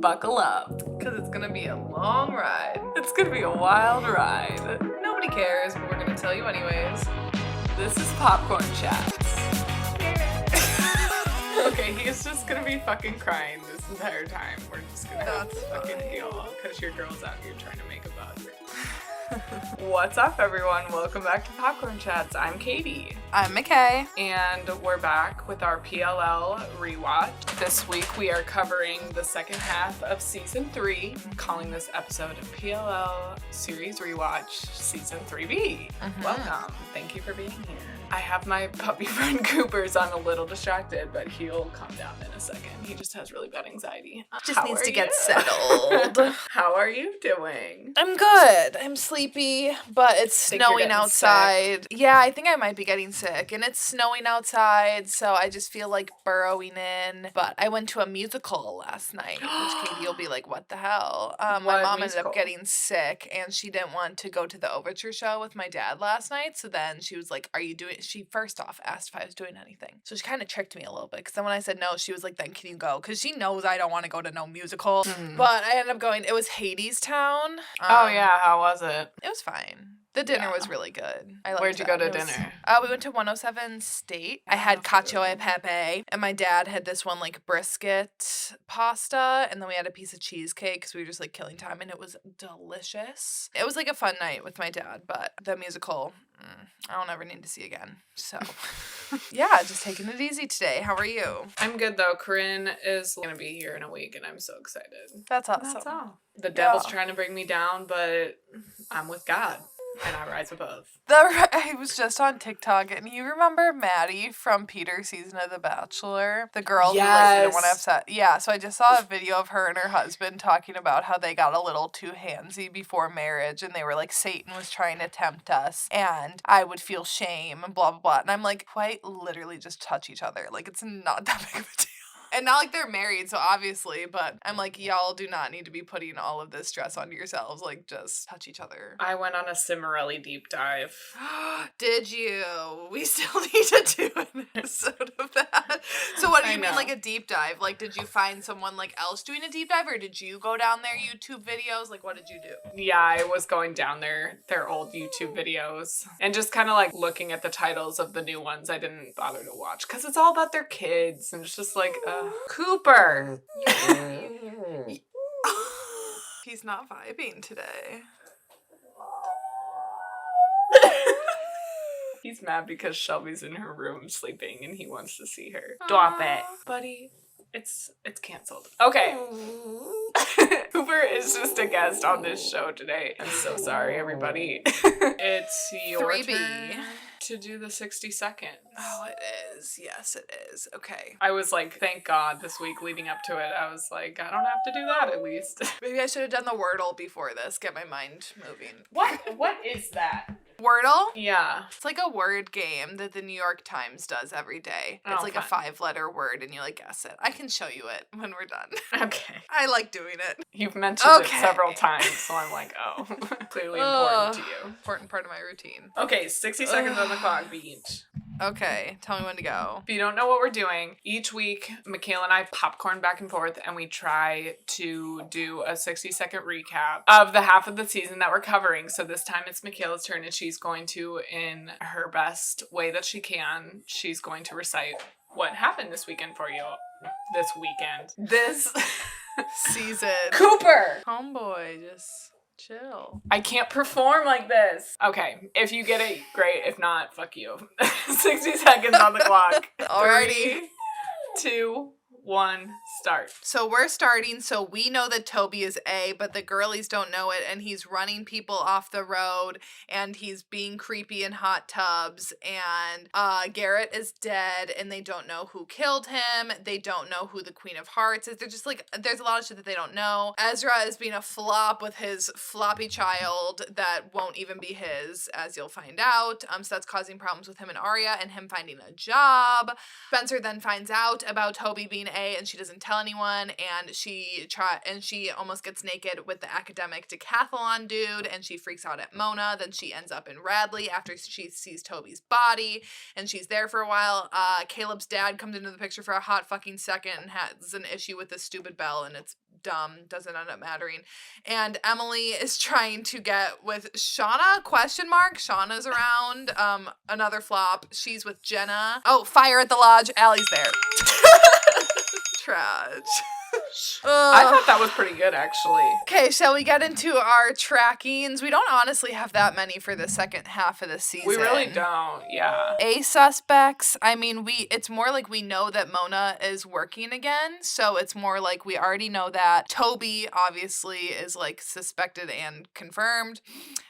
buckle up, because it's going to be a long ride. It's going to be a wild ride. Nobody cares, but we're going to tell you anyways. This is Popcorn Chats. Okay, he's just going to be fucking crying this entire time. We're just going to fucking deal, because your girl's out here trying to make a buck. What's up, everyone? Welcome back to Popcorn Chats. I'm Katie. I'm MICHAE. And we're back with our PLL rewatch. This week we are covering the second half of season 3, calling this episode PLL series rewatch season 3B. Welcome. Thank you for being here. I have my puppy friend Cooper, so I'm a little distracted, but he'll calm down in a second. He just has really bad anxiety. Just needs to get settled. How are you doing? I'm good. I'm sleepy, but it's snowing outside. Sick? Yeah, I think I might be getting sick, and it's snowing outside, so I just feel like burrowing in. But I went to a musical last night, which Katie will be like, what the hell? My mom ended up getting sick, and she didn't want to go to the Overture show with my dad last night, so then she was like, are you doing... She first off asked if I was doing anything. So she kind of tricked me a little bit, because then when I said no, she was like, then can you go? Because she knows I don't want to go to no musical. But I ended up going. It was Hadestown. Oh, yeah. How was it? It was fine. The dinner was really good. Where'd you go to dinner? We went to 107 State. I had cacio e pepe, and my dad had this one like brisket pasta, and then we had a piece of cheesecake because we were just like killing time, and it was delicious. It was like a fun night with my dad, but the musical, I don't ever need to see again. So, yeah, just taking it easy today. How are you? I'm good though. Corinne is gonna be here in a week, and I'm so excited. That's awesome. That's all. The devil's trying to bring me down, but I'm with God. And I rise above. I was just on TikTok, and you remember Maddie from Peter's season of The Bachelor? The girl who didn't want to have sex. Yeah, so I just saw a video of her and her husband talking about how they got a little too handsy before marriage, and they were like, Satan was trying to tempt us, and I would feel shame, and blah, blah, blah. And I'm like, quite literally just touch each other. Like, it's not that big of a deal. And not like they're married, so obviously, but I'm like, y'all do not need to be putting all of this stress onto yourselves. Like, just touch each other. I went on a Cimarelli deep dive. Did you? We still need to do an episode of that. So what do you mean, like a deep dive? Like, did you find someone like else doing a deep dive, or did you go down their YouTube videos? Like, what did you do? Yeah, I was going down their old YouTube videos and just kind of like looking at the titles of the new ones I didn't bother to watch because it's all about their kids, and it's just like, Cooper. He's not vibing today. He's mad because Shelby's in her room sleeping and he wants to see her. Drop it. Buddy, it's canceled. Okay. Cooper is just a guest on this show today. I'm so sorry, everybody. It's your 3B. turn to do the 60 seconds. Oh, it is. Yes, it is. Okay. I was like, thank God this week leading up to it, I was like, I don't have to do that at least. Maybe I should have done the Wordle before this, get my mind moving. What is that? Wordle? Yeah. It's like a word game that the New York Times does every day. It's like fun. a 5-letter word, and you like guess it. I can show you it when we're done. Okay. I like doing it. You've mentioned it several times, so I'm like, oh, clearly important to you. Important part of my routine. Okay, 60 seconds on the clock, beat. Okay, tell me when to go. If you don't know what we're doing, each week, Michaela and I popcorn back and forth, and we try to do a 60-second recap of the half of the season that we're covering. So this time it's Michaela's turn, and she's going to, in her best way that she can, she's going to recite what happened this weekend for you. This weekend. This season. Cooper! Homeboy, just... chill. I can't perform like this. Okay, if you get it, great. If not, fuck you. 60 seconds on the clock. Alrighty. 3, 2, 1, start. So we're starting, so we know that Toby is A, but the girlies don't know it, and he's running people off the road, and he's being creepy in hot tubs, and Garrett is dead, and they don't know who killed him. They don't know who the Queen of Hearts is. They're just like, there's a lot of shit that they don't know. Ezra is being a flop with his floppy child that won't even be his, as you'll find out. So that's causing problems with him and Arya, and him finding a job. Spencer then finds out about Toby being A, and she doesn't tell anyone, and she almost gets naked with the academic decathlon dude, and she freaks out at Mona. Then she ends up in Radley after she sees Toby's body, and she's there for a while. Caleb's dad comes into the picture for a hot fucking second and has an issue with this stupid bell, and it's dumb, doesn't end up mattering. And Emily is trying to get with Shauna, ? Shauna's around. Another flop. She's with Jenna. Oh, fire at the lodge. Allie's there. Trash. I thought that was pretty good, actually. Okay, shall we get into our trackings? We don't honestly have that many for the second half of the season. We really don't, yeah. A suspects, I mean, it's more like we know that Mona is working again, so it's more like we already know that. Toby, obviously, is, like, suspected and confirmed.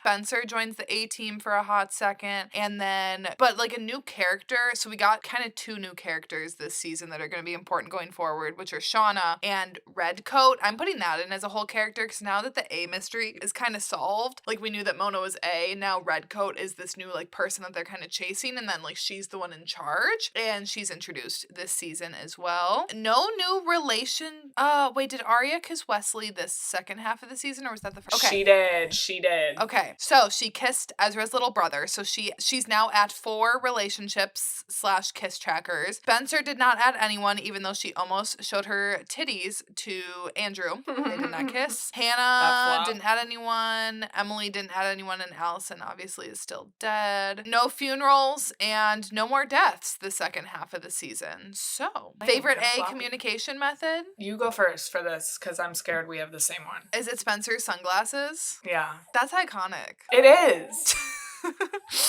Spencer joins the A-team for a hot second, and then, but, like, a new character, so we got kind of 2 new characters this season that are going to be important going forward, which are Shauna and Redcoat. I'm putting that in as a whole character because now that the A mystery is kind of solved, like we knew that Mona was A, now Redcoat is this new like person that they're kind of chasing, and then like she's the one in charge, and she's introduced this season as well. No new relation. Wait, did Arya kiss Wesley this second half of the season, or was that the first? Okay. She did. Okay, so she kissed Ezra's little brother, so she's now at 4 relationships / kiss trackers. Spencer did not add anyone, even though she almost showed her titties to Andrew. They did not kiss. Hannah didn't add anyone. Emily didn't add anyone, and Allison obviously is still dead. No funerals and no more deaths the second half of the season. So, favorite A communication method? You go first for this, because I'm scared we have the same one. Is it Spencer's sunglasses? Yeah. That's iconic. It is.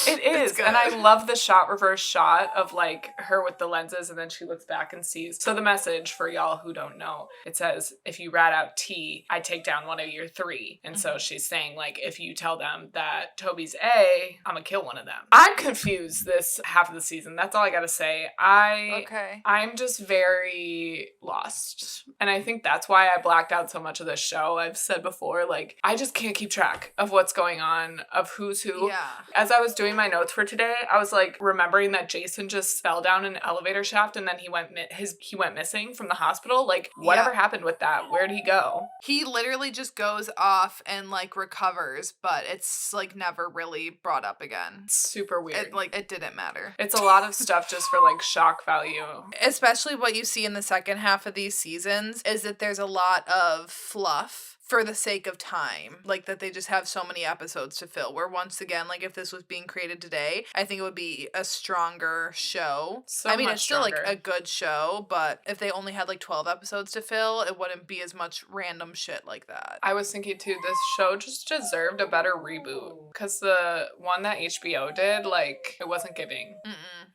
It is. And I love the reverse shot of like her with the lenses, and then she looks back and sees. So the message for y'all who don't know, it says, if you rat out T, I take down one of your 3. And so she's saying like, if you tell them that Toby's A, I'm gonna kill one of them. I'm confused this half of the season. That's all I gotta say. I'm just very lost. And I think that's why I blacked out so much of this show. I've said before, like, I just can't keep track of what's going on, of who's who. Yeah. As I was doing my notes for today, I was like remembering that Jason just fell down an elevator shaft and then he went missing from the hospital. Like, whatever happened with that? Where'd he go? He literally just goes off and like recovers, but it's like never really brought up again. Super weird. It didn't matter. It's a lot of stuff just for like shock value. Especially what you see in the second half of these seasons is that there's a lot of fluff for the sake of time, like that they just have so many episodes to fill, where once again, like if this was being created today, I think it would be a stronger show. It's still like a good show, but if they only had like 12 episodes to fill, it wouldn't be as much random shit like that. I was thinking too, this show just deserved a better reboot, because the one that HBO did, like, it wasn't giving.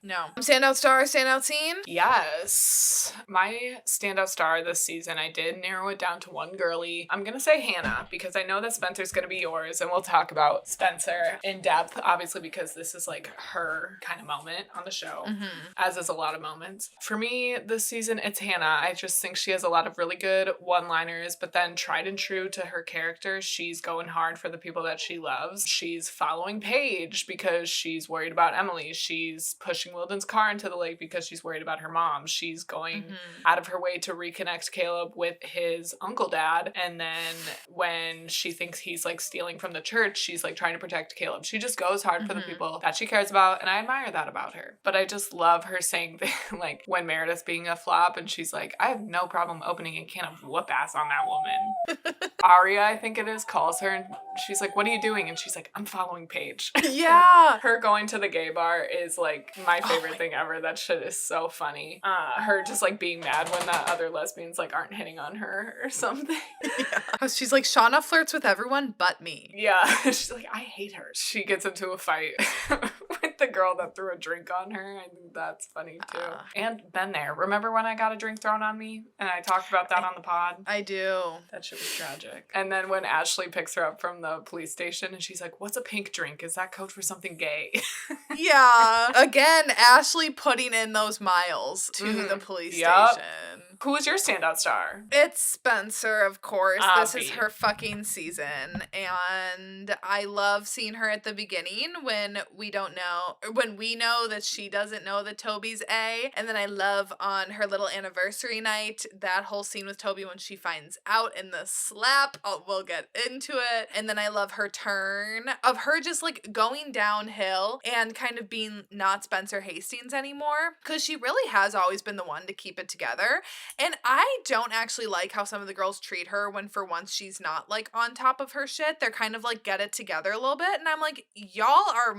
No. Standout star, standout scene? Yes. My standout star this season, I did narrow it down to one girly. I'm gonna say Hannah, because I know that Spencer's gonna be yours, and we'll talk about Spencer in depth, obviously, because this is like her kind of moment on the show, as is a lot of moments. For me, this season, it's Hannah. I just think she has a lot of really good one-liners, but then tried and true to her character, she's going hard for the people that she loves. She's following Paige because she's worried about Emily. She's pushing Wilden's car into the lake because she's worried about her mom. She's going out of her way to reconnect Caleb with his uncle dad, and then when she thinks he's like stealing from the church, she's like trying to protect Caleb. She just goes hard for the people that she cares about, and I admire that about her. But I just love her saying like when Meredith's being a flop and she's like, I have no problem opening a can of whoop ass on that woman. Arya, I think it is, calls her and she's like, what are you doing? And she's like, I'm following Paige. Yeah. Her going to the gay bar is like my favorite thing ever. That shit is so funny. Her just like being mad when the other lesbians like aren't hitting on her or something. Yeah. She's like, Shauna flirts with everyone but me. Yeah. She's like, I hate her. She gets into a fight with the girl that threw a drink on her. I think that's funny too. And been there. Remember when I got a drink thrown on me? And I talked about that on the pod? I do. That shit was tragic. And then when Ashley picks her up from the police station and she's like, what's a pink drink? Is that code for something gay? Yeah. Again, Ashley putting in those miles to the police station. Who was your standout star? It's Spencer, of course. This is her fucking season. And I love seeing her at the beginning when we know that she doesn't know that Toby's A. And then I love on her little anniversary night, that whole scene with Toby when she finds out in the slap. We'll get into it. And then I love her turn of her just like going downhill and kind of being not Spencer Hastings anymore. Because she really has always been the one to keep it together. And I don't actually like how some of the girls treat her when for once she's not like on top of her shit. They're kind of like get it together a little bit. And I'm like, y'all are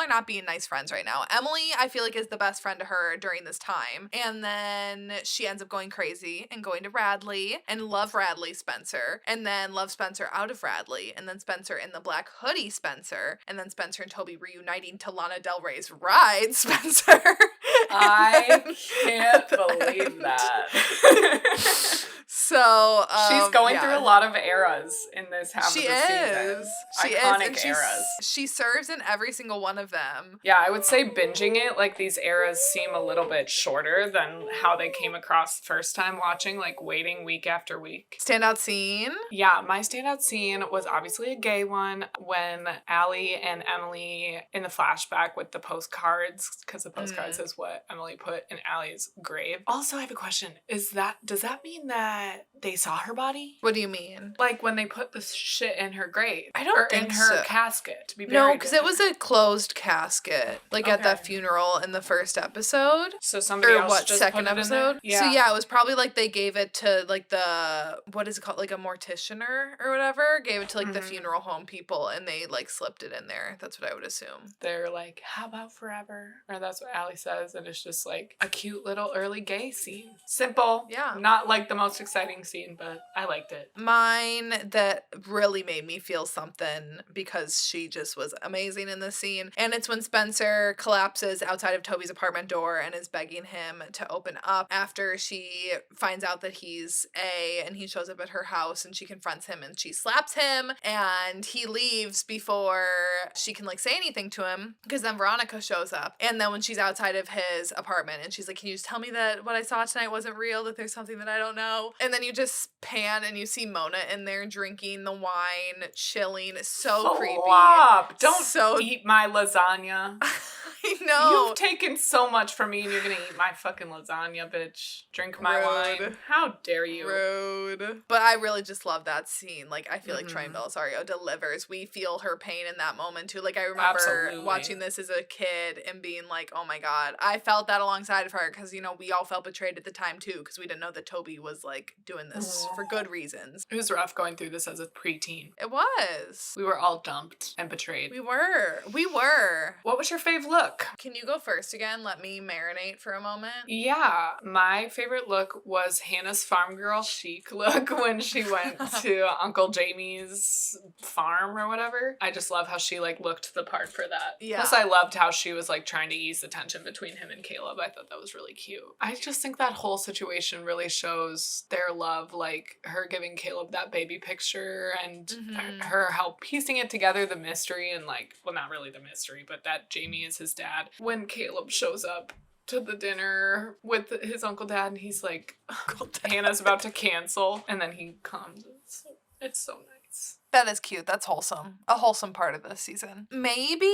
not being nice friends right now. Emily, I feel like, is the best friend to her during this time. And then she ends up going crazy and going to Radley and love Radley Spencer. And then love Spencer out of Radley. And then Spencer in the black hoodie Spencer. And then Spencer and Toby reuniting to Lana Del Rey's Ride Spencer. I can't believe that. So she's going through a lot of eras in this half of the season. She Iconic is. eras. She serves in every single one of them. Yeah, I would say binging it, like these eras seem a little bit shorter than how they came across first time watching, like waiting week after week. Standout scene? Yeah, my standout scene was obviously a gay one when Allie and Emily in the flashback with the postcards, because the postcards is what Emily put in Allie's grave. Also, I have a question. Does that mean that they saw her body? What do you mean? Like when they put the shit in her grave. I don't think in her so. casket to be buried. No, because it was a closed casket, like at that funeral in the first episode. So somebody else just second put it episode? in there? Yeah. So yeah, it was probably like they gave it to like the, what is it called? Like a morticianer or whatever. Gave it to like the funeral home people and they like slipped it in there. That's what I would assume. They're like, how about forever? Or that's what Allie says. And it's just like a cute little early gay scene. Simple. Yeah. Not like the most exciting scene, but I liked it. Mine that really made me feel something because she just was amazing in this scene. And it's when Spencer collapses outside of Toby's apartment door and is begging him to open up after she finds out that he's A and he shows up at her house and she confronts him and she slaps him and he leaves before she can like say anything to him because then Veronica shows up. And then when she's outside of his apartment and she's like, can you just tell me that what I saw tonight wasn't real, that there's something that I don't know? And then you just pan and you see Mona in there drinking the wine, chilling. So creepy. Don't eat my lasagna. I know. You've taken so much from me and you're gonna eat my fucking lasagna, bitch. Drink my wine. How dare you? Rude. But I really just love that scene. Like, I feel like Troy Belisario delivers. We feel her pain in that moment, too. Like, I remember watching this as a kid and being like, oh my God. I felt that alongside of her because, you know, we all felt betrayed at the time, too, because we didn't know that Toby was, like, doing this for good reasons. It was rough going through this as a preteen. It was. We were all dumped and betrayed. We were. What was your fave look? Can you go first again? Let me marinate for a moment. Yeah, my favorite look was Hannah's farm girl chic look when she went to Uncle Jamie's farm or whatever. I just love how she like looked the part for that. Yeah. Plus I loved how she was like trying to ease the tension between him and Caleb. I thought that was really cute. I just think that whole situation really shows their love, like her giving Caleb that baby picture and her help piecing it together, the mystery and like, well, not really the mystery, but that Jamie is his dad. When Caleb shows up to the dinner with his Uncle Dad and he's like, Hannah's about to cancel, and then he comes. It's so nice. That is cute. That's wholesome. A wholesome part of this season. Maybe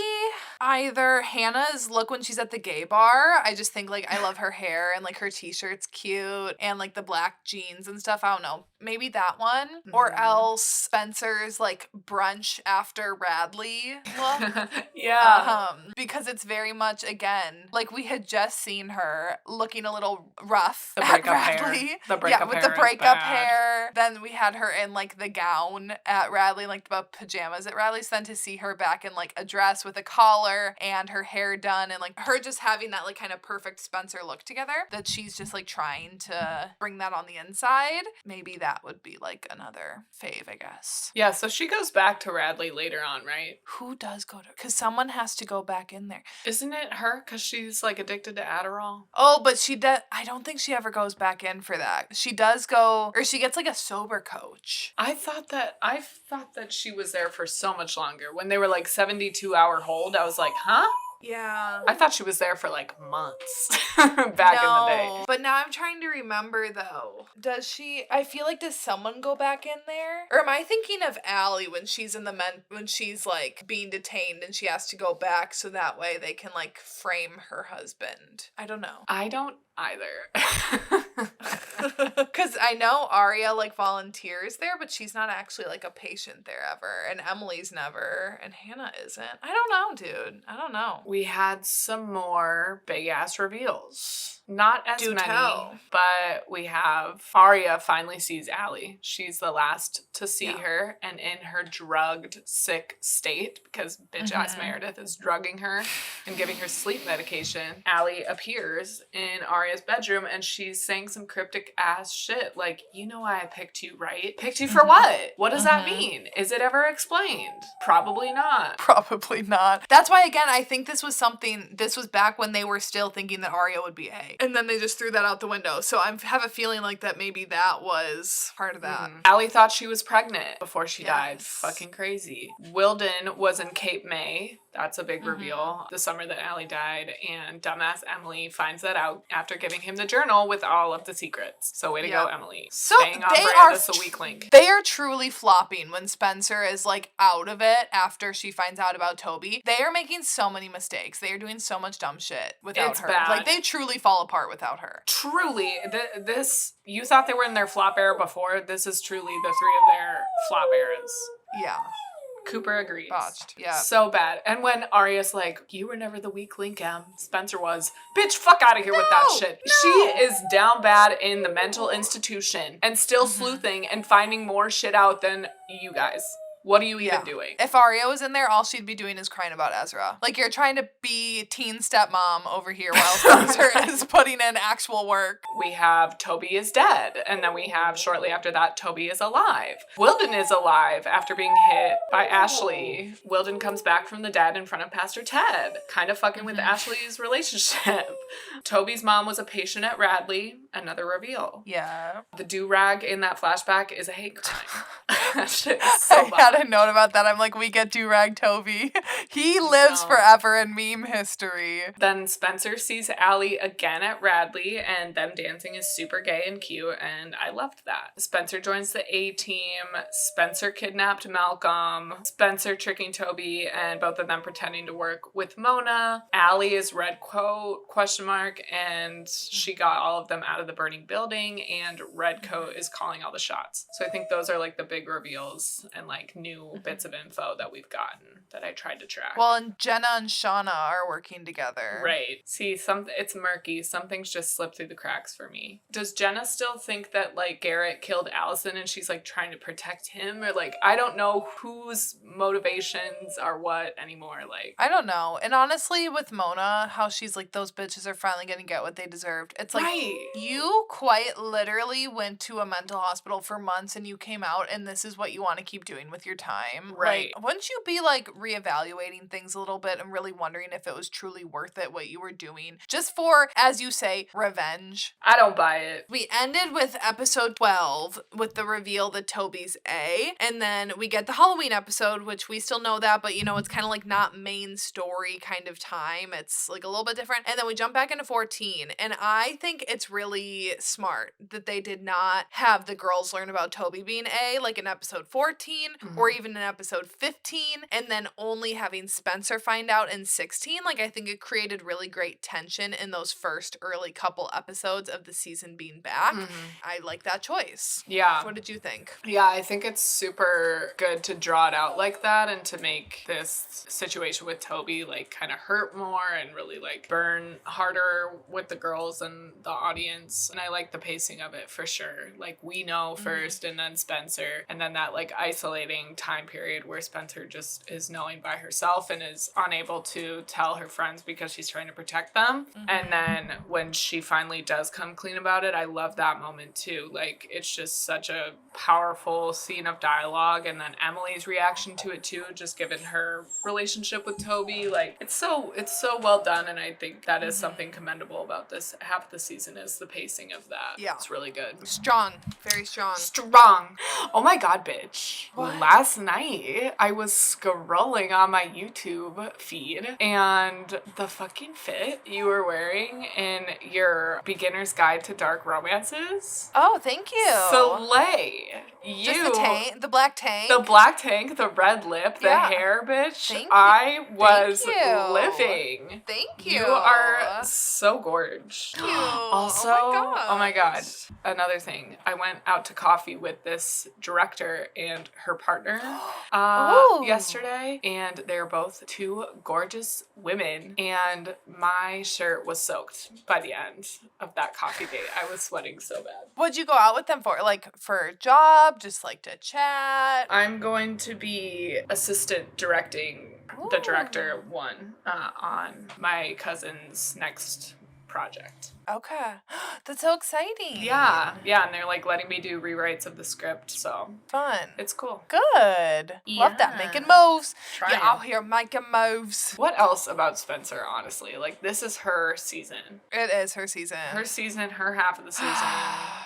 either Hannah's look when she's at the gay bar. I just think like I love her hair and like her t-shirt's cute and like the black jeans and stuff. I don't know. Maybe that one. Or else Spencer's like brunch after Radley look. Yeah. Because it's very much, again, like we had just seen her looking a little rough The at breakup Radley. hair. The breakup yeah, with hair the is breakup bad. hair. Then we had her in like the gown at Radley, like the pajamas at Radley's. Then to see her back in like a dress with a collar and her hair done and like her just having that like kind of perfect Spencer look together, that she's just like trying to bring that on the inside. Maybe that would be like another fave, I guess. Yeah, so she goes back to Radley later on, right? Who does go to? Because someone has to go back in there. Isn't it her? Because she's like addicted to Adderall. Oh, but she does. I don't think she ever goes back in for that. She does go, or she gets like a sober coach. I thought that she was there for so much longer. When they were like 72-hour hold, I was like, huh? Yeah. I thought she was there for like months back in the day. But now I'm trying to remember though. Does she, I feel like, does someone go back in there? Or am I thinking of Allie when she's in the when she's like being detained and she has to go back so that way they can like frame her husband? I don't know. I don't either. Because I know Aria like volunteers there, but she's not actually like a patient there ever. And Emily's never. And Hannah isn't. I don't know, dude. I don't know. We had some more big ass reveals. Not as Do many, tell. but we have Arya finally sees Allie. She's the last to see Yeah. her, and in her drugged, sick state, because bitch-ass Meredith is drugging her and giving her sleep medication, Allie appears in Arya's bedroom, and she's saying some cryptic-ass shit, like, you know why I picked you, right? Picked you for what? What does that mean? Is it ever explained? Probably not. Probably not. That's why, again, I think this was back when they were still thinking that Arya would be A. And then they just threw that out the window. So I have a feeling like that maybe that was part of that. Allie thought she was pregnant before she died. Yes. Fucking crazy. Wilden was in Cape May. That's a big reveal. The summer that Allie died. And dumbass Emily finds that out after giving him the journal with all of the secrets. So way to go, Emily. So Staying on they brand as a weak link. They are truly flopping when Spencer is like out of it after she finds out about Toby. They are making so many mistakes. They are doing so much dumb shit without her. Bad. Like they truly fall apart without her. Truly, this, you thought they were in their flop era before. This is truly the three of their flop eras. Yeah. Cooper agrees. Botched. Yeah. So bad. And when Arya's like, you were never the weak link, Em. Spencer was, bitch, fuck out of here with that shit. No. She is down bad in the mental institution and still sleuthing and finding more shit out than you guys. What are you even doing? If Arya was in there, all she'd be doing is crying about Ezra. Like, you're trying to be teen stepmom over here while Spencer is putting in actual work. We have Toby is dead. And then we have, shortly after that, Toby is alive. Wilden is alive after being hit by Ashley. Wilden comes back from the dead in front of Pastor Ted. Kind of fucking with Ashley's relationship. Toby's mom was a patient at Radley. Another reveal. Yeah. The do-rag in that flashback is a hate crime. That shit is so bad. I had a note about that. I'm like, we get do-rag Toby. He lives forever in meme history. Then Spencer sees Allie again at Radley, and them dancing is super gay and cute, and I loved that. Spencer joins the A-team. Spencer kidnapped Malcolm. Spencer tricking Toby, and both of them pretending to work with Mona. Allie is red coat, ? And she got all of them out of the burning building, and red coat is calling all the shots. So I think those are like the big reveals and like new bits of info that we've gotten that I tried to track. Well, and Jenna and Shauna are working together. Right. See, it's murky. Some things just slip through the cracks for me. Does Jenna still think that like Garrett killed Allison and she's like trying to protect him? Or like, I don't know whose motivations are what anymore. Like, I don't know. And honestly, with Mona, how she's like, those bitches are finally gonna get what they deserved. It's like, you quite literally went to a mental hospital for months and you came out and this is what you want to keep doing with your time. Right. Like, wouldn't you be like reevaluating things a little bit and really wondering if it was truly worth it what you were doing just for, as you say, revenge? I don't buy it. We ended with episode 12 with the reveal that Toby's A, and then we get the Halloween episode, which we still know that, but you know, it's kind of like not main story kind of time. It's like a little bit different. And then we jump back into 14, and I think it's really smart that they did not have the girls learn about Toby being A, like in episode 14 or even in episode 15, and then only having Spencer find out in 16. Like, I think it created really great tension in those first early couple episodes of the season being back. I like that choice. Yeah. What did you think? Yeah, I think it's super good to draw it out like that and to make this situation with Toby like kind of hurt more and really like burn harder with the girls and the audience. And I like the pacing of it for sure. Like, we know first and then Spencer, and then that like isolating time period where Spencer just is knowing by herself and is unable to tell her friends because she's trying to protect them. And then when she finally does come clean about it, I love that moment too. Like, it's just such a powerful scene of dialogue, and then Emily's reaction to it too, just given her relationship with Toby. Like, it's so well done, and I think that is something commendable about this half of the season is the pacing of that. Yeah. It's really good. Strong. Very strong. Strong. Oh my god, bitch. What? Last night, I was scrolling on my YouTube feed, and the fucking fit you were wearing in your Beginner's Guide to Dark Romances. Oh, thank you. Slay. You Just a tank, the black tank. The black tank, the red lip, the hair, bitch. Thank you. I was Thank you. living. Thank you. You are so gorge. Thank you. Also, oh my god, another thing. I went out to coffee with this director and her partner yesterday, and they're both two gorgeous women, and my shirt was soaked by the end of that coffee date. I was sweating so bad. What'd you go out with them for? Like for a job? Just like to chat? I'm going to be assistant directing the director one on my cousin's next project. Okay. That's so exciting. Yeah, and they're like letting me do rewrites of the script, so fun. It's cool. Good. Love that. Making moves. Trying. You're out here making moves. What else about Spencer, honestly? Like, this is her season. It is her season. Her half of the season.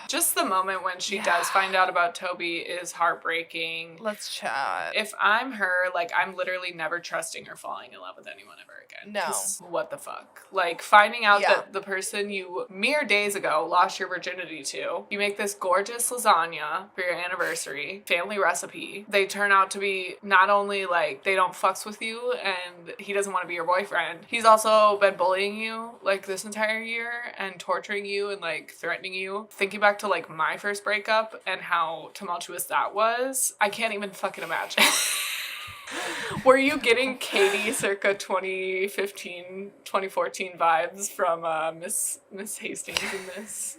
Just the moment when she does find out about Toby is heartbreaking. Let's chat. If I'm her, like, I'm literally never trusting her falling in love with anyone ever again. No. What the fuck? Like, finding out that the person you mere days ago lost your virginity to, you make this gorgeous lasagna for your anniversary, family recipe. They turn out to be not only like they don't fucks with you and he doesn't want to be your boyfriend, he's also been bullying you like this entire year and torturing you and like threatening you. Thinking back to like my first breakup and how tumultuous that was, I can't even fucking imagine. Were you getting Katie circa 2015, 2014 vibes from Miss Hastings in this?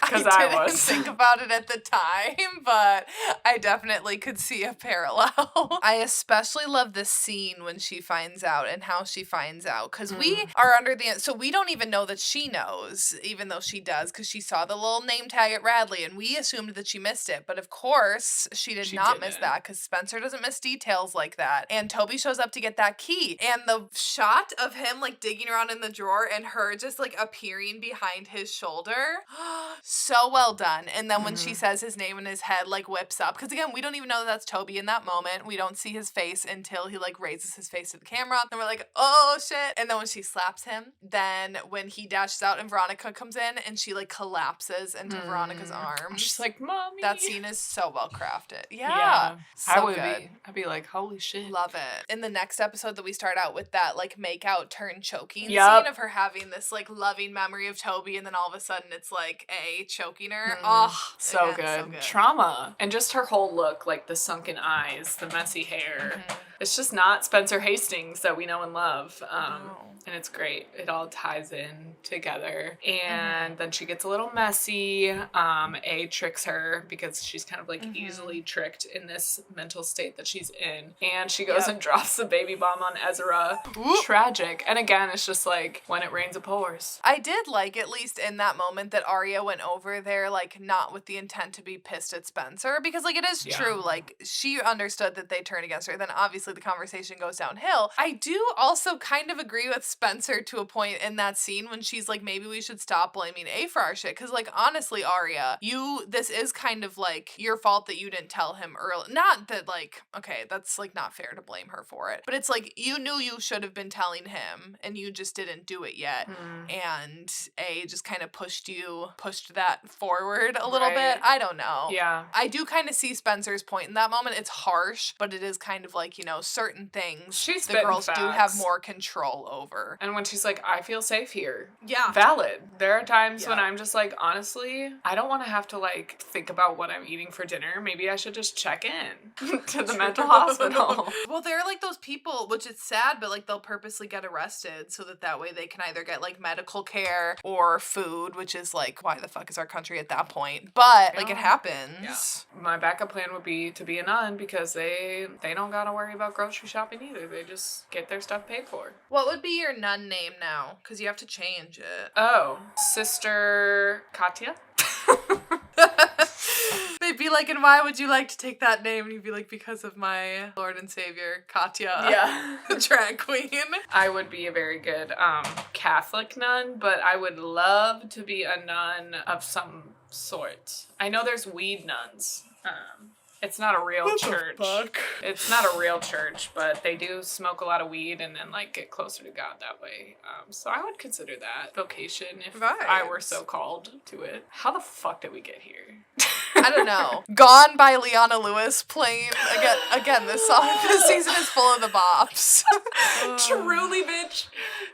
Because I didn't think about it at the time, but I definitely could see a parallel. I especially love this scene when she finds out and how she finds out, because we are under the, so we don't even know that she knows, even though she does, because she saw the little name tag at Radley and we assumed that she missed it, but of course she did not miss that, because Spencer doesn't miss details like that. And Toby shows up to get that key, and the shot of him like digging around in the drawer and her just like appearing behind his shoulder, so well done. And then when she says his name in his head like whips up, because again we don't even know that that's Toby in that moment. We don't see his face until he like raises his face to the camera and we're like, oh shit. And then when she slaps him, then when he dashes out and Veronica comes in and she like collapses into Veronica's arms, she's like, mommy. that scene is so well crafted. So I'd be like, holy shit. Love it. In the next episode that we start out with that like make out turn choking scene of her having this like loving memory of Toby, and then all of a sudden it's like choking her. So good. Trauma. And just her whole look, like the sunken eyes, the messy hair. It's just not Spencer Hastings that we know and love. And it's great. It all ties in together. And then she gets a little messy. A tricks her because she's kind of like easily tricked in this mental state that she's in. And she goes and drops the baby bomb on Ezra. Tragic. And again, it's just like when it rains, it pours. I did like, at least in that moment, that Arya went over there like not with the intent to be pissed at Spencer, because like it is true, like she understood that they turned against her. Then obviously the conversation goes downhill. I do also kind of agree with Spencer to a point in that scene when she's like, maybe we should stop blaming A for our shit, because like honestly, Arya, this is kind of like your fault that you didn't tell him early. Not that like, okay, that's like not fair to blame her for it, but it's like you knew you should have been telling him and you just didn't do it yet. And A just kind of pushed that forward a little bit. I don't know. Yeah. I do kind of see Spencer's point in that moment. It's harsh, but it is kind of like, you know, certain things the girls do have more control over. And when she's like, I feel safe here. Yeah. Valid. There are times when I'm just like, honestly, I don't want to have to like think about what I'm eating for dinner. Maybe I should just check in to the mental hospital. Well, they're like those people, which is sad, but like they'll purposely get arrested so that way they can either get like medical care or food, which is like, why the fuck is our country at that point? But like it happens. Yeah. My backup plan would be to be a nun, because they don't gotta worry about grocery shopping either. They just get their stuff paid for. What would be your nun name now? Because you have to change it. Oh, Sister Katya? They'd be like, and why would you like to take that name? And you'd be like, because of my Lord and Savior, Katya, drag queen. I would be a very good Catholic nun, but I would love to be a nun of some sort. I know there's weed nuns. It's not a real church. It's not a real church, but they do smoke a lot of weed and then like get closer to God that way. So I would consider that vocation if I were so called to it. How the fuck did we get here? I don't know. Gone by Leona Lewis playing again. This season is full of the bops. Truly, bitch.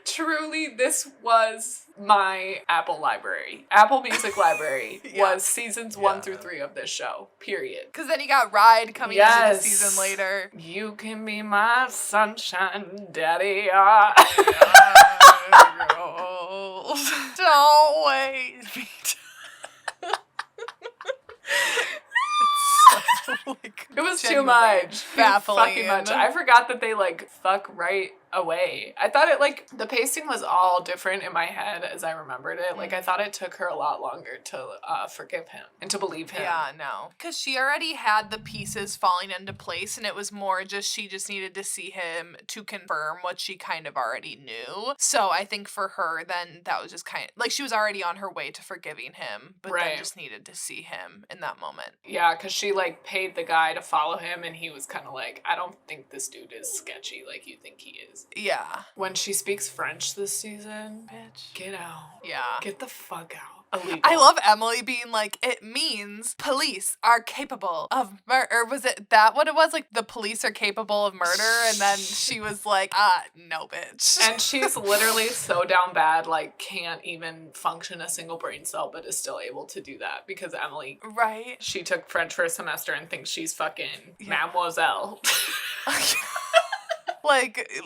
Truly, this was my Apple library. Apple Music library was seasons 1 through 3 of this show. Period. Because then you got Ride coming into the season later. You can be my sunshine, daddy. Don't wait me. It was too much. Baffling. Fucking much. I forgot that they fuck right away. I thought it the pacing was all different in my head as I remembered it. I thought it took her a lot longer to forgive him and to believe him. Yeah, no. Because she already had the pieces falling into place, and it was more she just needed to see him to confirm what she kind of already knew. So I think for her, then that was just kind of she was already on her way to forgiving him, but then just needed to see him in that moment. Yeah, because she paid the guy to follow him, and he was kind of I don't think this dude is sketchy like you think he is. Yeah. When she speaks French this season, bitch, get out. Yeah. Get the fuck out. Illegal. I love Emily being it means police are capable of murder. Or was it that what it was? The police are capable of murder? And then she was no, bitch. And she's literally so down bad, can't even function a single brain cell, but is still able to do that because Emily. Right. She took French for a semester and thinks she's fucking Mademoiselle.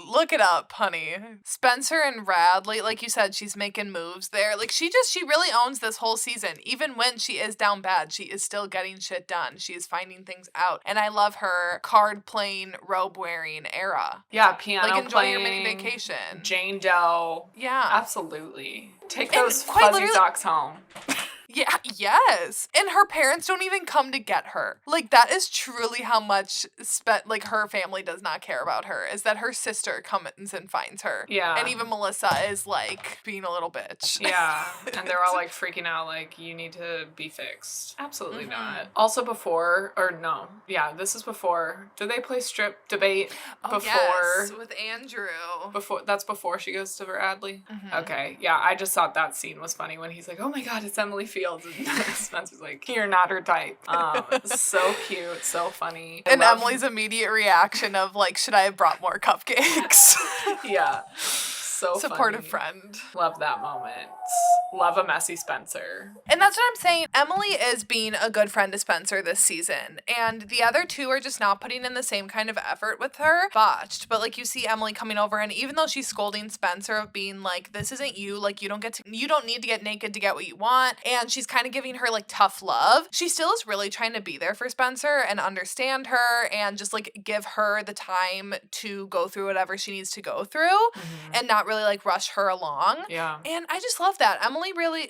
Look it up, honey. Spencer and Radley, like you said, she's making moves there. She really owns this whole season. Even when she is down bad, she is still getting shit done. She is finding things out. And I love her card playing, robe wearing era. Yeah, piano enjoy playing. Your mini vacation. Jane Doe. Yeah. Absolutely. Take those fuzzy socks home. Yeah, yes. And her parents don't even come to get her. That is truly how much her family does not care about her, is that her sister comes and finds her. Yeah. And even Melissa is being a little bitch. Yeah. And they're all freaking out you need to be fixed. Absolutely not. Also this is before. Did they play strip debate before? Yes, with Andrew. That's before she goes to Radley? Mm-hmm. Okay. Yeah, I just thought that scene was funny when he's oh my god, it's Emily Fields. And Spencer's you're not her type. So cute, so funny. And Emily's immediate reaction of should I have brought more cupcakes? Yeah. So supportive funny. Friend. Love that moment. Love a messy Spencer. And that's what I'm saying. Emily is being a good friend to Spencer this season. And the other two are just not putting in the same kind of effort with her. Botched. But you see Emily coming over, and even though she's scolding Spencer of being this isn't you, you don't need to get naked to get what you want. And she's kind of giving her tough love. She still is really trying to be there for Spencer and understand her and just give her the time to go through whatever she needs to go through and not really rush her along. Yeah. And I just love that. Emily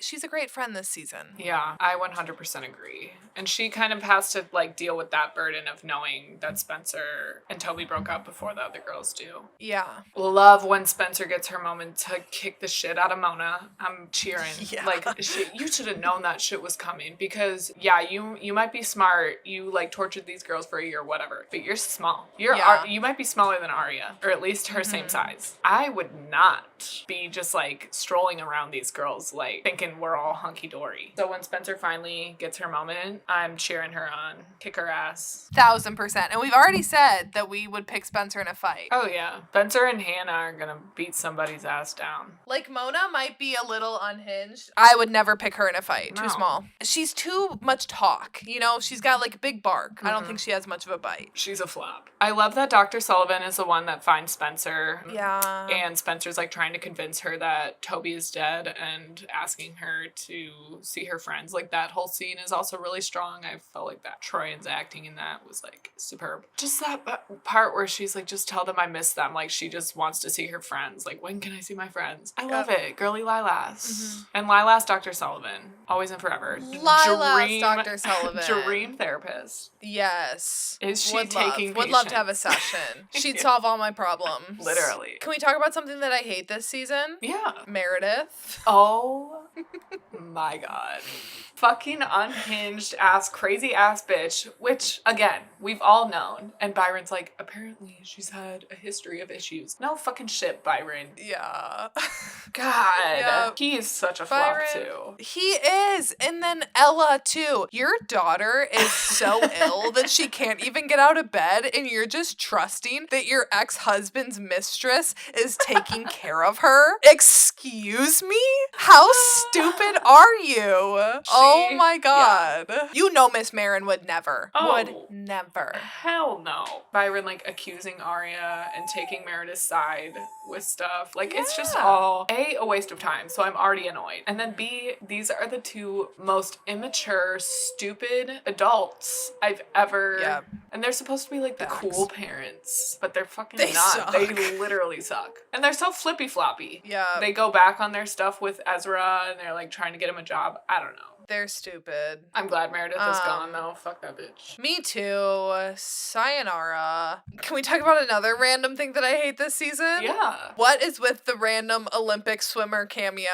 she's a great friend this season. Yeah, I 100% agree. And she kind of has to deal with that burden of knowing that Spencer and Toby broke up before the other girls do. Yeah. Love when Spencer gets her moment to kick the shit out of Mona. I'm cheering. Yeah. You should have known that shit was coming because you might be smart. You tortured these girls for a year, whatever. But you're small. You might be smaller than Arya, or at least her same size. I would not be just strolling around these girls thinking we're all hunky-dory. So when Spencer finally gets her moment, I'm cheering her on. Kick her ass. 1000%. And we've already said that we would pick Spencer in a fight. Oh yeah. Spencer and Hannah are gonna beat somebody's ass down. Mona might be a little unhinged. I would never pick her in a fight. No. Too small. She's too much talk. She's got a big bark. Mm-hmm. I don't think she has much of a bite. She's a flop. I love that Dr. Sullivan is the one that finds Spencer. Yeah. And Spencer's trying to convince her that Toby is dead and asking her to see her friends. That whole scene is also really strong. I felt that Troyan's acting in that was superb. Just that part where she's just tell them I miss them. She just wants to see her friends. When can I see my friends? I love it. Girly Lilas. Mm-hmm. And Lilas Dr. Sullivan. Always and forever. Lilas Dr. Sullivan. Dream therapist. Yes. Is she taking Would love to have a session. She'd solve all my problems. Literally. Can we talk about something that I hate this season? Yeah. Meredith. Oh my God. Fucking unhinged ass, crazy ass bitch, which, again, we've all known. And Byron's like, apparently she's had a history of issues. No fucking shit, Byron. Yeah. God. Yeah. He is such a Byron, flop, too. he is. And then Ella, too. Your daughter is so ill that she can't even get out of bed, and you're just trusting that your ex-husband's mistress is taking care of her? Excuse me? How stupid are you? Oh my God. Yeah. You know Miss Marin would never. Would never. Hell no. Byron, like, accusing Arya and taking Meredith's side with stuff. Like, it's just all, A, waste of time, so I'm already annoyed. And then B, these are the two most immature, stupid adults I've ever... Yeah. And they're supposed to be, like, the cool parents, but they're fucking not. Suck. They literally suck. And they're so flippy-floppy. Yeah. They go back on their stuff with Ezra, and they're, like, trying to get him a job. I don't know. They're stupid. I'm glad Meredith is gone, though. Fuck that bitch. Me too. Sayonara. Can we talk about another random thing that I hate this season? Yeah. What is with the random Olympic swimmer cameo?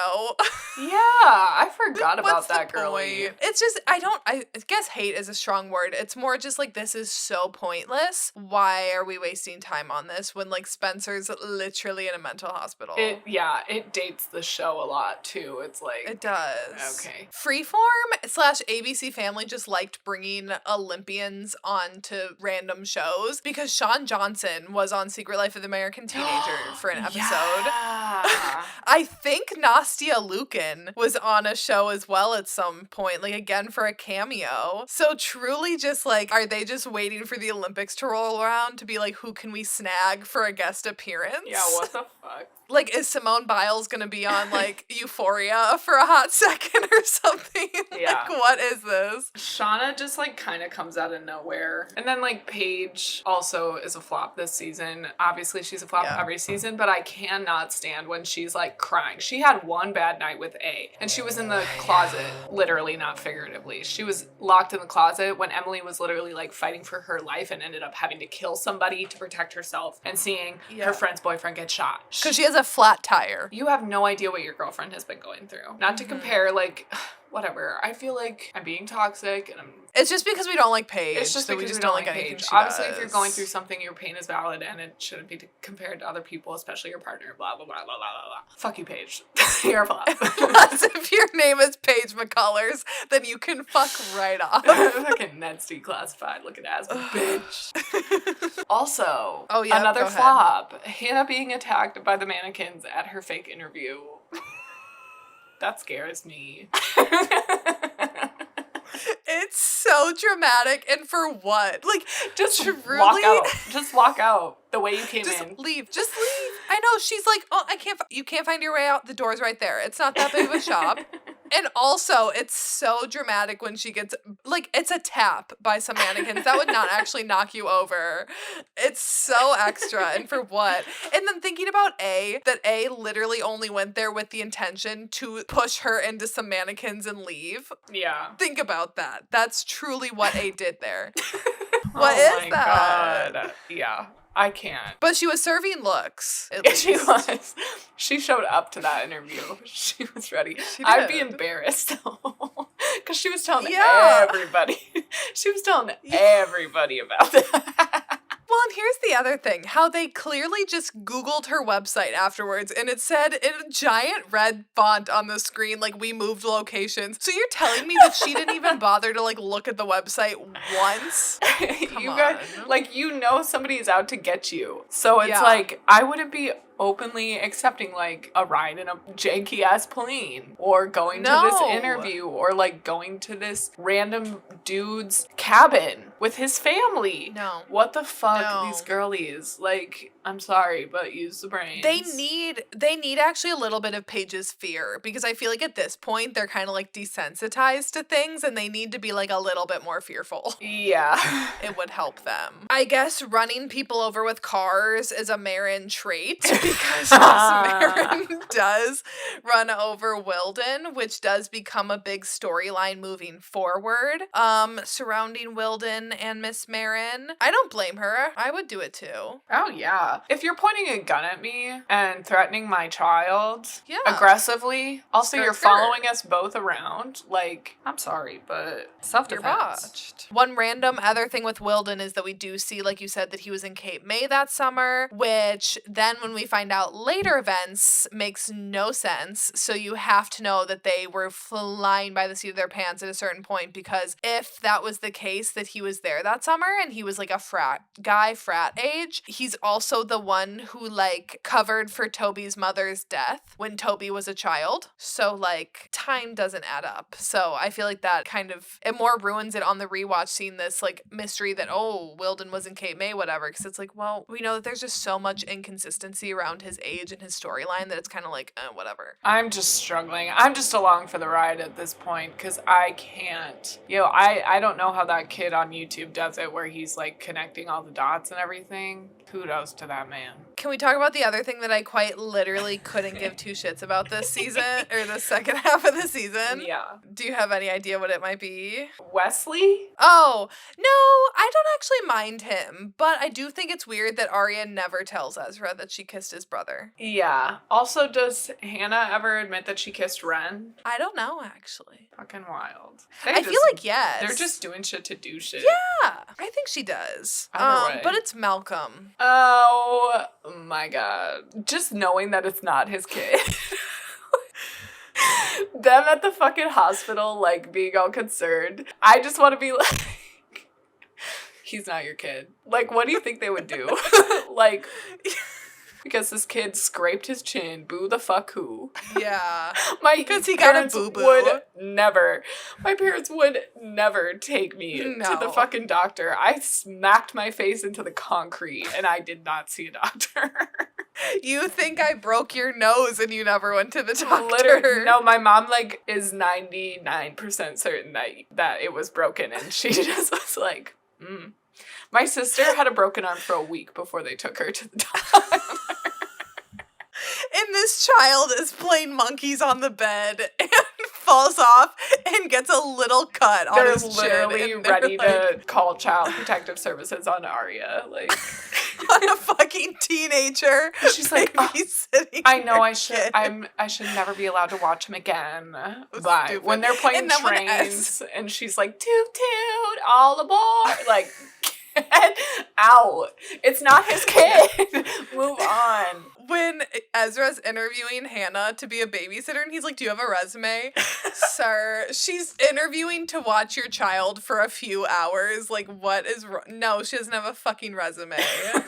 Yeah, I forgot about that girlie. It's just, I guess hate is a strong word. It's more just like, this is so pointless. Why are we wasting time on this when, like, Spencer's literally in a mental hospital? It dates the show a lot, too. It's like... It does. Okay. Freeform / ABC Family just liked bringing Olympians onto random shows because Sean Johnson was on Secret Life of the American Teenager for an episode. Yeah. I think Nastia Lukin was on a show as well at some point, like again for a cameo. So truly just like, are they just waiting for the Olympics to roll around to be like, who can we snag for a guest appearance? Yeah, what the fuck? Like, is Simone Biles gonna be on, like, Euphoria for a hot second or something? Yeah. Like, what is this? Shauna just, like, kind of comes out of nowhere. And then, like, Paige also is a flop this season. Obviously, she's a flop every season, but I cannot stand when she's, like, crying. She had one bad night with A, and she was in the closet, literally, not figuratively. She was locked in the closet when Emily was literally, like, fighting for her life and ended up having to kill somebody to protect herself and seeing her friend's boyfriend get shot. Because she has a flat tire. You have no idea what your girlfriend has been going through. Not to compare, like, whatever. I feel like I'm being toxic and It's just because we don't like Paige. It's just because we just don't like Paige. Obviously, if you're going through something, your pain is valid and it shouldn't be compared to other people, especially your partner, blah, blah, blah, blah, blah, blah. Fuck you, Paige. You're a flop. Unless if your name is Paige McCullers, then you can fuck right off. Fucking Ned's declassified looking ass bitch. Also, another flop. Hannah being attacked by the mannequins at her fake interview. That scares me. It's so dramatic, and for what? Like, just truly... walk out. Just walk out the way you came in. Just leave. I know, she's like, oh, you can't find your way out. The door's right there. It's not that big of a shop. And also, it's so dramatic when she gets, like, it's a tap by some mannequins. That would not actually knock you over. It's so extra, and for what? And then thinking about that A literally only went there with the intention to push her into some mannequins and leave. Yeah. Think about that. That's truly what A did there. What is that? God. Yeah. I can't. But she was serving looks. She was. She showed up to that interview. She was ready. I'd be embarrassed though. Because she was telling everybody. She was telling everybody about that. Well, and here's the other thing, how they clearly just Googled her website afterwards, and it said in a giant red font on the screen, like, we moved locations. So you're telling me that she didn't even bother to, like, look at the website once? Come on. Guys, like, you know somebody's out to get you. So it's like, I wouldn't be openly accepting, like, a ride in a janky-ass plane, or going to this interview, or, like, going to this random dude's cabin with his family. No. What the fuck, these girlies? Like, I'm sorry, but use the brains. They need actually a little bit of Paige's fear, because I feel like at this point, they're kind of, like, desensitized to things, and they need to be, like, a little bit more fearful. Yeah. It would help them. I guess running people over with cars is a Marin trait. because Miss Marin does run over Wilden, which does become a big storyline moving forward, surrounding Wilden and Miss Marin. I don't blame her. I would do it too. Oh, yeah. If you're pointing a gun at me and threatening my child aggressively, also you're following us both around, like, I'm sorry, but self-defense. One random other thing with Wilden is that we do see, like you said, that he was in Cape May that summer, which then when we find out later events makes no sense. So you have to know that they were flying by the seat of their pants at a certain point, because if that was the case that he was there that summer and he was like a frat age, he's also the one who like covered for Toby's mother's death when Toby was a child. So like time doesn't add up. So I feel like that kind of, it more ruins it on the rewatch, seeing this like mystery that, oh, Wilden was in Cape May, whatever. Because it's like, well, we know that there's just so much inconsistency around his age and his storyline that it's kind of like, whatever. I'm just struggling. I'm just along for the ride at this point because I can't. I don't know how that kid on YouTube does it where he's like connecting all the dots and everything. Kudos to that man. Can we talk about the other thing that I quite literally couldn't give two shits about this season, or the second half of the season? Yeah. Do you have any idea what it might be? Wesley? Oh, no, I don't actually mind him, but I do think it's weird that Arya never tells Ezra that she kissed his brother. Yeah. Also, does Hannah ever admit that she kissed Ren? I don't know, actually. Fucking wild. I feel like yes. They're just doing shit to do shit. Yeah, I think she does. Either way. But it's Malcolm. Oh my god. Just knowing that it's not his kid. Them at the fucking hospital, like, being all concerned. I just want to be like, he's not your kid. Like, what do you think they would do? Like, because this kid scraped his chin, boo the fuck who. Yeah. Because he got a boo-boo. My parents would never take me to the fucking doctor. I smacked my face into the concrete and I did not see a doctor. You think I broke your nose and you never went to the doctor? Literally, no, my mom, like, is 99% certain that it was broken, and she just was like, My sister had a broken arm for a week before they took her to the doctor. And this child is playing monkeys on the bed and falls off and gets a little cut on his chin. They're literally ready to call Child Protective Services on Arya. Like, on a fucking teenager. She's like, I know I should never be allowed to watch him again. But stupid. When they're playing trains and she's like, toot toot, all aboard. Like, get out. It's not his kid. Move on. When Ezra's interviewing Hannah to be a babysitter and he's like, do you have a resume? Sir, she's interviewing to watch your child for a few hours. Like, what is wrong? No, she doesn't have a fucking resume.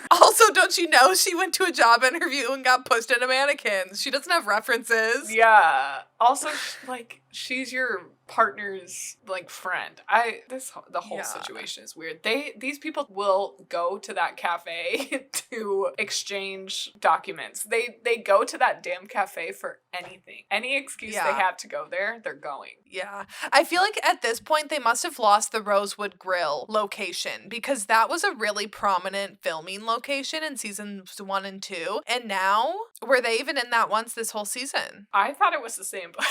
Also, don't you know she went to a job interview and got pushed into mannequins? She doesn't have references. Yeah. Also, like, she's your partner's, like, friend. The whole situation is weird. These people will go to that cafe to exchange documents. They go to that damn cafe for anything. Any excuse they have to go there, they're going. Yeah. I feel like at this point they must have lost the Rosewood Grill location, because that was a really prominent filming location in seasons 1 and 2. And now, were they even in that once this whole season? I thought it was the same place.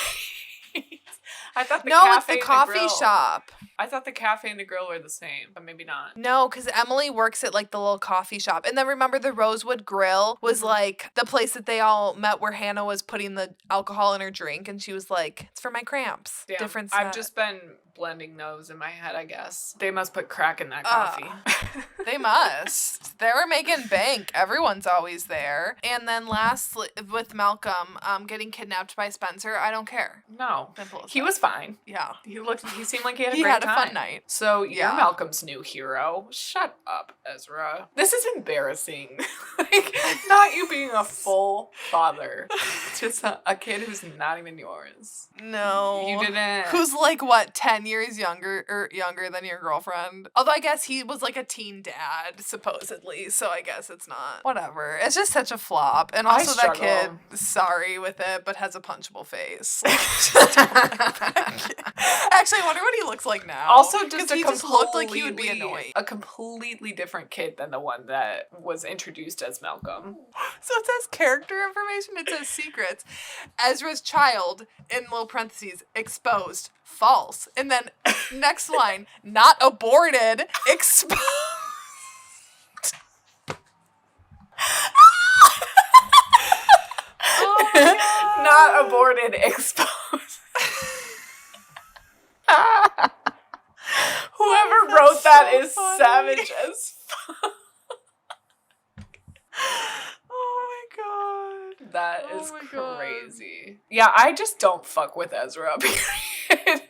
I thought it's the coffee shop. I thought the cafe and the grill were the same, but maybe not. No, because Emily works at, like, the little coffee shop. And then remember the Rosewood Grill was, like, the place that they all met where Hannah was putting the alcohol in her drink. And she was like, it's for my cramps. Damn, different set. I've just been blending those in my head, I guess. They must put crack in that coffee. They must. They were making bank. Everyone's always there. And then lastly, with Malcolm getting kidnapped by Spencer, I don't care. No. He was fine. Yeah. He seemed like he had a great time. A fun night. So you're Malcolm's new hero. Shut up, Ezra. This is embarrassing. Like, not you being a full father to a kid who's not even yours. No. You didn't. Who's like, what, 10 years younger than your girlfriend. Although I guess he was like a teen dad, supposedly. So I guess it's not. Whatever. It's just such a flop. And also that kid, sorry with it, but has a punchable face. Actually, I wonder what he looks like now. Also, just he just looked like he would be annoying. A completely different kid than the one that was introduced as Malcolm. So it says character information. It says secrets. Ezra's child, in little parentheses, exposed, false. And then next line, not aborted, exposed. Oh my God. Not aborted, exposed. Whoever wrote that is funny. savage as fuck. Oh my God. That is crazy. Yeah, I just don't fuck with Ezra, period.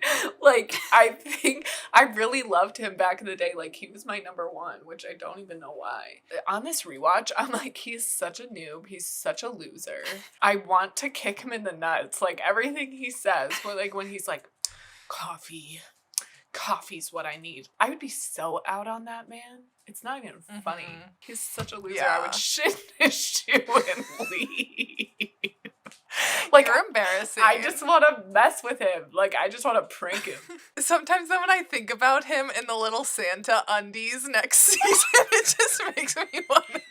Like, I think I really loved him back in the day. Like, he was my number one, which I don't even know why. On this rewatch, I'm like, he's such a noob. He's such a loser. I want to kick him in the nuts. Like, everything he says, like when he's like, coffee's what I need. I would be so out on that man. It's not even funny. He's such a loser. Yeah. I would shit in his shoe and leave. Like, you're embarrassing. I just want to mess with him. Like, I just want to prank him. Sometimes then when I think about him in the little Santa undies next season, it just makes me want to kill him.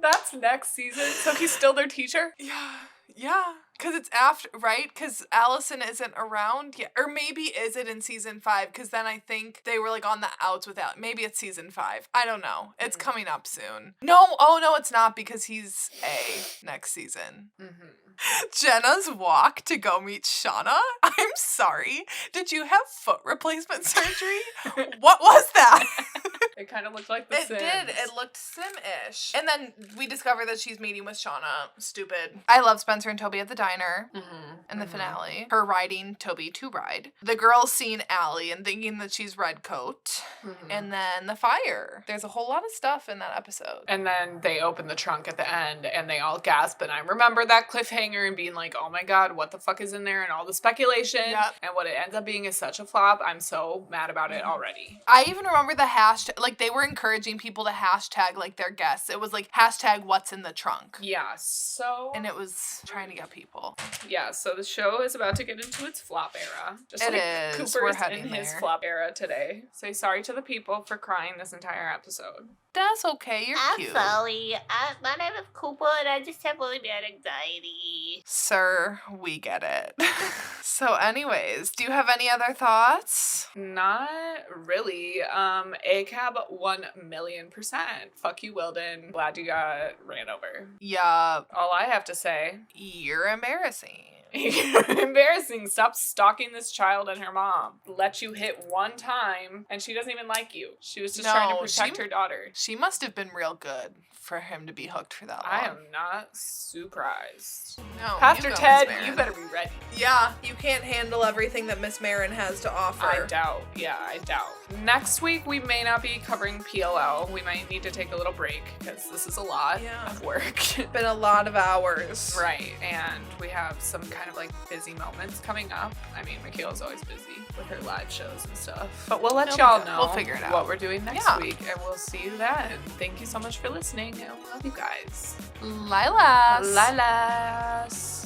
That's next season? So he's still their teacher? Yeah. Because it's after, right? Because Allison isn't around yet. Or maybe is it in season 5? Because then I think they were like on the outs with Allison. Maybe it's season 5. I don't know. It's coming up soon. No, it's not because he's A next season. Jenna's walk to go meet Shauna. I'm sorry. Did you have foot replacement surgery? What was that? It kind of looked like The Sims. It did. It looked Sim-ish. And then we discover that she's meeting with Shauna. Stupid. I love Spencer and Toby at the diner in the finale. Her riding Toby to ride. The girls seeing Allie and thinking that she's Redcoat. And then the fire. There's a whole lot of stuff in that episode. And then they open the trunk at the end and they all gasp. And I remember that cliffhanger and being like, oh my God, what the fuck is in there? And all the speculation. And what it ends up being is such a flop. I'm so mad about it already. I even remember the hashtag. Like, they were encouraging people to hashtag, like, their guests. It was, like, hashtag what's in the trunk. Yeah, so... And it was trying to get people. Yeah, so the show is about to get into its flop era. Just it like is. Cooper's in his flop era today. Say sorry to the people for crying this entire episode. That's okay, you're cute. I'm sorry. My name is Cooper and I just have really bad anxiety. Sir, we get it. So anyways, do you have any other thoughts? Not really. ACAB 1,000,000%. Fuck you, Wilden. Glad you got ran over. Yup. All I have to say. You're embarrassing. You're embarrassing. Stop stalking this child and her mom. Let you hit one time and she doesn't even like you. She was just trying to protect her daughter. She must have been real good for him to be hooked for that long. I am not surprised. No, Pastor Ted, you better be ready. Yeah, you can't handle everything that Miss Marin has to offer. I doubt. Yeah, I doubt. Next week, we may not be covering PLL. We might need to take a little break because this is a lot of work. Been a lot of hours. Right, and we have some kind of like busy moments coming up. I mean, Michaela's always busy with her live shows and stuff. But we'll let y'all know we'll figure it out. What we're doing next week, and we'll see you then. Thank you so much for listening, and we love you guys. Lilas. Lilas.